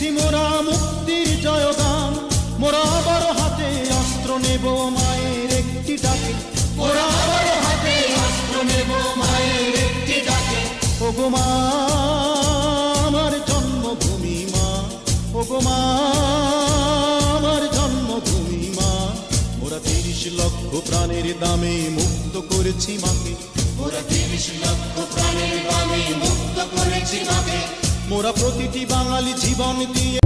দিয়েছি মোরা মুক্তির জয়গান, মোরা আবার হাতে অস্ত্র নেব মায়ের একটি ডাকে, মোরা আবার হাতে অস্ত্র নেব মায়ের একটি ডাকে। ওগো মা আমার জন্মভূমি মা, ওগো মা আমার জন্মভূমি মা, মোরা ৩০ লক্ষ প্রাণের দামে মুক্ত করেছি মাকে, মোরা ৩০ লক্ষ প্রাণের দামে মুক্ত করেছি মাকে, মোরা প্রতিটি বাঙালি জীবন দিয়ে